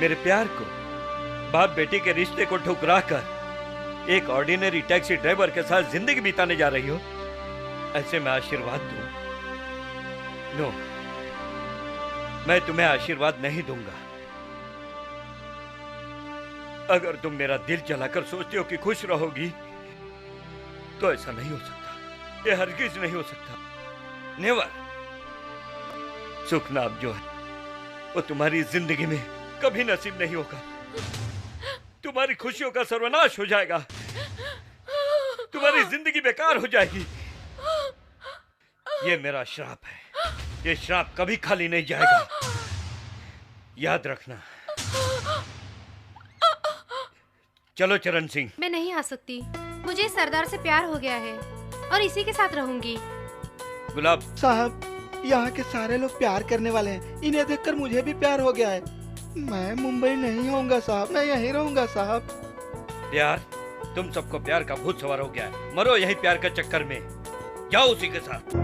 मेरे प्यार को, बाप बेटी के रिश्ते को ठुकरा कर एक ऑर्डिनरी टैक्सी ड्राइवर के साथ जिंदगी बिताने जा रही हो, ऐसे मैं आशीर्वाद दूं? नो, मैं तुम्हें आशीर्वाद नहीं दूंगा। अगर तुम मेरा दिल जलाकर सोचते हो कि खुश रहोगी, तो ऐसा नहीं हो सकता। ये हरगिज नहीं हो सकता। नेवर। सुख नाम जो है वो तुम्हारी जिंदगी में कभी नसीब नहीं होगा। तुम्हारी खुशियों का सर्वनाश हो जाएगा। तुम्हारी जिंदगी बेकार हो जाएगी। ये मेरा श्राप है। ये श्राप कभी खाली नहीं जाएगा, याद रखना। चलो चरण सिंह। मैं नहीं आ सकती। मुझे इस सरदार से प्यार हो गया है और इसी के साथ रहूंगी। गुलाब साहब, यहाँ के सारे लोग प्यार करने वाले हैं। इन्हें देखकर मुझे भी प्यार हो गया है। मैं मुंबई नहीं होऊंगा साहब, मैं यहीं रहूंगा साहब। प्यार? तुम सबको प्यार का भूत सवार हो गया है। मरो यही प्यार के चक्कर में। जाओ उसी के साथ।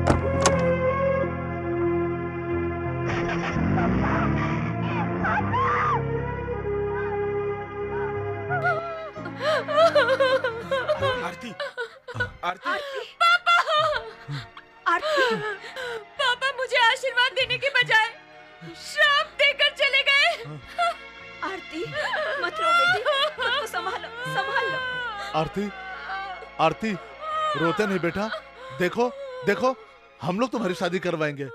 आरती, आरती, पापा! आरती! पापा मुझे आशीर्वाद देने के बजाय श्राप देकर चले गए। आरती, मत रो बेटी, खुद को संभालो, संभाल लो। आरती, आरती, रोते नहीं बेटा। देखो, देखो, हम लोग तुम्हारी शादी करवाएंगे।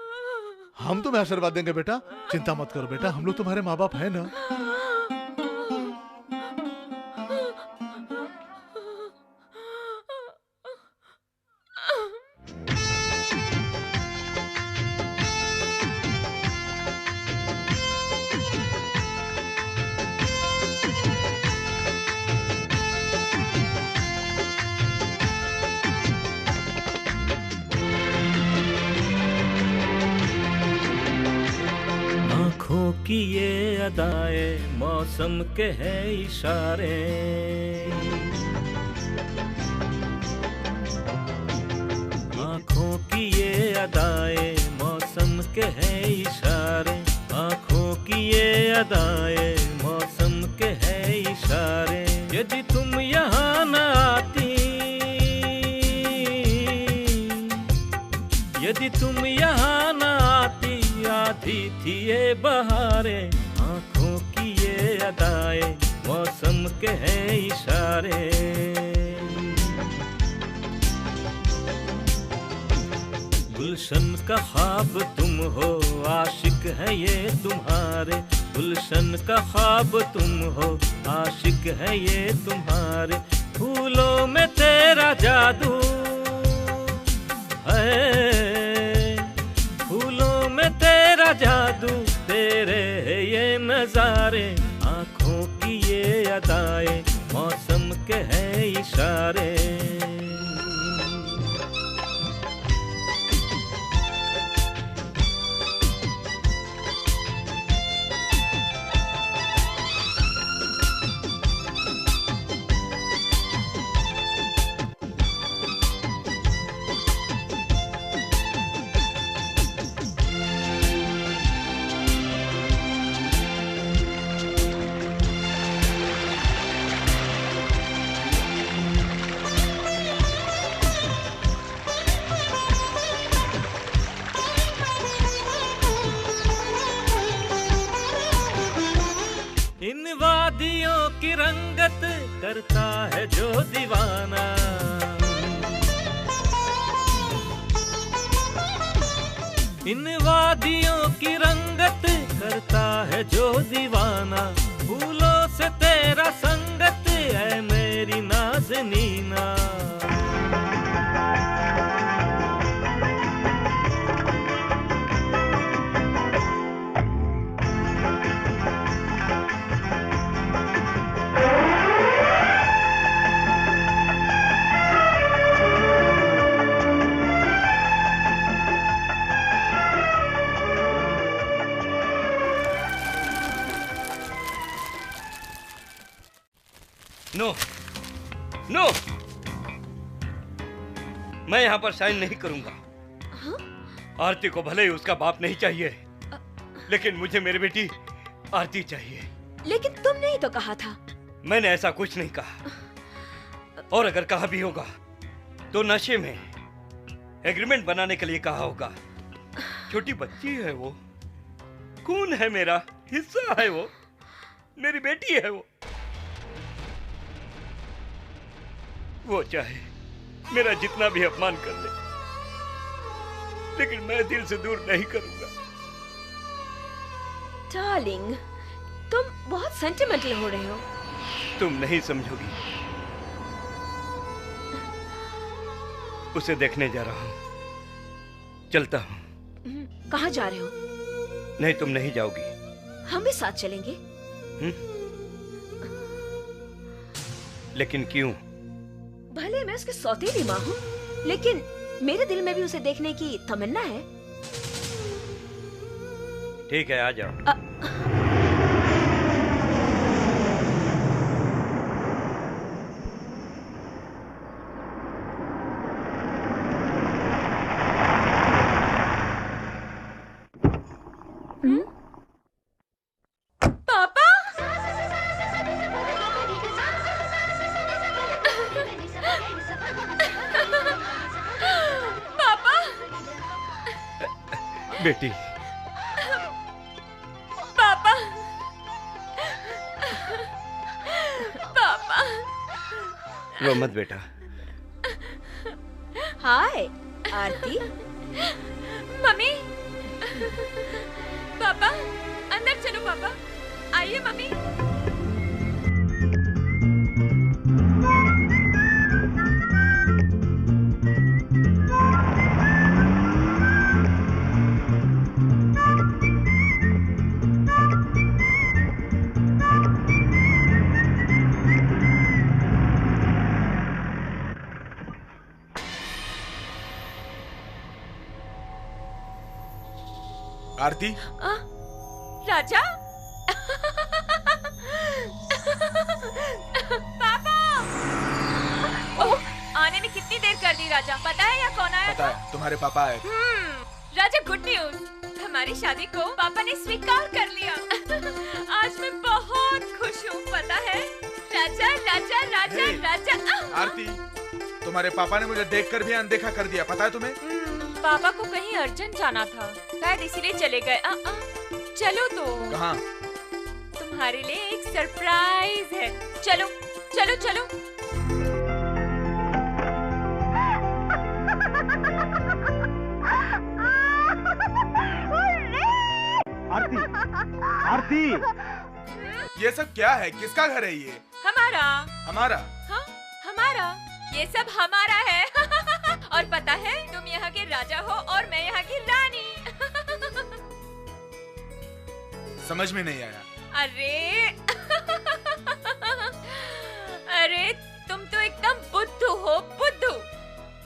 हम तुम्हें आशीर्वाद देंगे बेटा। चिंता मत करो बेटा, हम लोग तुम्हारे माँ बाप हैं ना। आँखों की ये अदाएं मौसम के है इशारे। आँखों की ये अदाएं मौसम के है इशारे। आँखों की ये अदाएं मौसम के है इशारे। यदि तुम यहाँ न आती, यदि तुम यहाँ न आती, आती थी ये बहारें। आँखों की ये अदाएं मौसम के हैं इशारे। गुलशन का ख्वाब तुम हो, आशिक है ये तुम्हारे। गुलशन का ख्वाब तुम हो, आशिक है ये तुम्हारे। फूलों में तेरा जादू है, फूलों में तेरा जादू, तेरे है ये नजारे। आँखों की ये अदाएं मौसम के हैं इशारे। इन वादियों की रंगत करता है जो दीवाना। इन वादियों की रंगत करता है जो दीवाना। फूलों से तेरा संगत है मेरी नाज़नीना। नो, नो, मैं यहाँ पर साइन नहीं करूंगा। आरती को भले ही उसका बाप नहीं चाहिए, लेकिन मुझे मेरी बेटी आरती चाहिए। लेकिन तुमने ही तो कहा था। मैंने ऐसा कुछ नहीं कहा, और अगर कहा भी होगा तो नशे में एग्रीमेंट बनाने के लिए कहा होगा। छोटी बच्ची है वो, खून है मेरा, हिस्सा है वो, मेरी बेटी है वो चाहे मेरा जितना भी अपमान कर ले, लेकिन मैं दिल से दूर नहीं करूंगा। डार्लिंग, तुम बहुत सेंटिमेंटल हो रहे हो। तुम नहीं समझोगी। उसे देखने जा रहा हूं, चलता हूं। कहाँ जा रहे हो? नहीं, तुम नहीं जाओगी। हम भी साथ चलेंगे। लेकिन क्यों? भले मैं उसकी सौतेली माँ हूँ, लेकिन मेरे दिल में भी उसे देखने की तमन्ना है। ठीक है, आ जाओ। पापा! पापा! बेटी, पापा! पापा! रो मत बेटा। हाय आरती। मम्मी! पापा, अंदर चलो। पापा आइए। मम्मी! आरती, राजा! पापा! ओह, आने में कितनी देर कर दी राजा? पता है या कौन आया? पता है, तुम्हारे पापा आए थे। राजा, गुड न्यूज, हमारी शादी को पापा ने स्वीकार कर लिया। आज मैं बहुत खुश हूँ, पता है? राजा राजा राजा राजा। आरती, तुम्हारे पापा ने मुझे देखकर भी अनदेखा कर दिया, पता है तुम्हें? पापा को कहीं अर्जेंट जाना था, शायद इसीलिए चले गए। चलो तो। कहाँ? तुम्हारे लिए एक सरप्राइज है। चलो चलो चलो। आरती, आरती, ये सब क्या है? किसका घर है ये? हमारा। हमारा? हाँ, हमारा। ये सब हमारा है। और पता है, तुम यहाँ के राजा हो और मैं यहाँ की रानी। समझ में नहीं आया। अरे अरे, तुम तो एकदम बुद्धू हो, बुद्धू।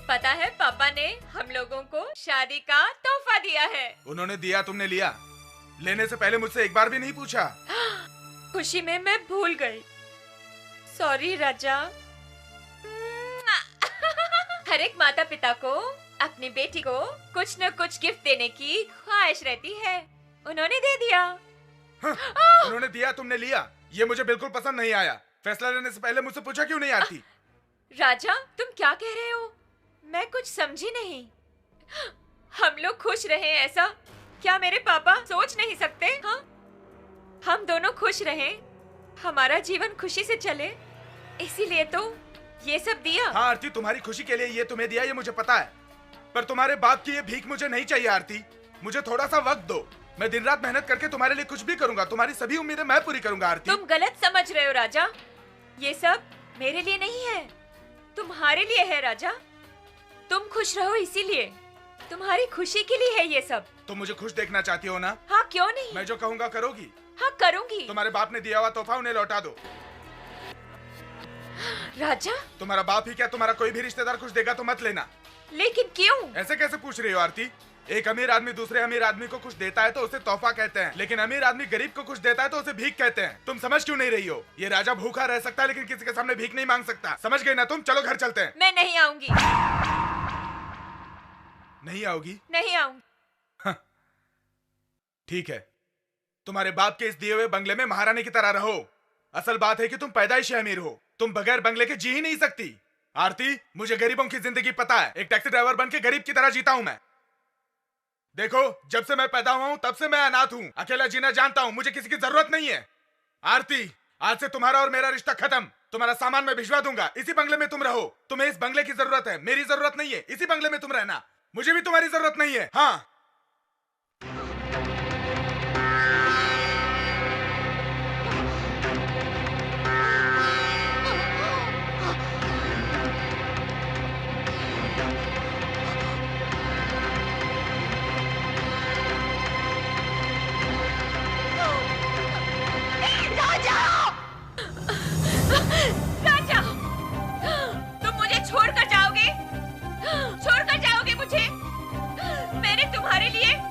पता है, पापा ने हम लोगों को शादी का तोहफा दिया है। उन्होंने दिया, तुमने लिया? लेने से पहले मुझसे एक बार भी नहीं पूछा? खुशी में मैं भूल गई। सॉरी राजा। हर एक माता पिता को अपनी बेटी को कुछ न कुछ गिफ्ट देने की ख्वाहिश रहती है। उन्होंने दे दिया। उन्होंने दिया, तुमने लिया? ये मुझे बिल्कुल पसंद नहीं आया। फैसला लेने से पहले मुझसे पूछा क्यों नहीं आती? राजा, तुम क्या कह रहे हो? मैं कुछ समझी नहीं। हम लोग खुश रहे, ऐसा क्या मेरे पापा सोच नहीं सकते? हाँ, हम दोनों खुश रहें, हमारा जीवन खुशी से चले, इसीलिए तो ये सब दिया। हाँ आरती, तुम्हारी खुशी के लिए ये तुम्हें दिया, ये मुझे पता है, पर तुम्हारे बाप की ये भीख मुझे नहीं चाहिए आरती। मुझे थोड़ा सा वक्त दो, मैं दिन रात मेहनत करके तुम्हारे लिए कुछ भी करूंगा। तुम्हारी सभी उम्मीदें मैं पूरी करूंगा आरती। तुम गलत समझ रहे हो राजा, ये सब मेरे लिए नहीं है, तुम्हारे लिए है राजा। तुम खुश रहो, इसीलिए तुम्हारी खुशी के लिए है ये सब। तुम मुझे खुश देखना चाहती हो ना? हाँ, क्यों नहीं? मैं जो कहूँगा करोगी? हाँ, करूंगी। तुम्हारे बाप ने दिया हुआ तोहफा उन्हें लौटा दो। राजा, तुम्हारा बाप ही क्या, तुम्हारा कोई भी रिश्तेदार कुछ देगा तो मत लेना। लेकिन क्यों? ऐसे कैसे पूछ रही हो आरती? एक अमीर आदमी दूसरे अमीर आदमी को कुछ देता है तो उसे तोहफा कहते हैं, लेकिन अमीर आदमी गरीब को कुछ देता है तो उसे भीख कहते हैं। तुम समझ क्यों नहीं रही हो? ये राजा भूखा रह सकता है लेकिन किसी के सामने भीख नहीं मांग सकता। समझ गए ना तुम? चलो घर चलते हैं। मैं नहीं आऊंगी। नहीं आओगी? नहीं आऊंगी। ठीक है, तुम्हारे बाप के इस दिए हुए बंगले में महारानी की तरह रहो। असल बात है कि तुम पैदाइशी अमीर हो, तुम बगैर बंगले के जी ही नहीं सकती। आरती, मुझे गरीबों की जिंदगी पता है। एक टैक्सी ड्राइवर बन के गरीब की तरह जीता हूं मैं। देखो, जब से मैं पैदा हुआ हूं तब से मैं अनाथ हूं, अकेला जीना जानता हूं, मुझे किसी की जरूरत नहीं है। आरती, आज से तुम्हारा और मेरा रिश्ता खत्म। तुम्हारा सामान मैं भिजवा दूंगा, इसी बंगले में तुम रहो। तुम्हें इस बंगले की जरूरत है, मेरी जरूरत नहीं है। इसी बंगले में तुम रहना, मुझे भी तुम्हारी जरूरत नहीं है। हाँ,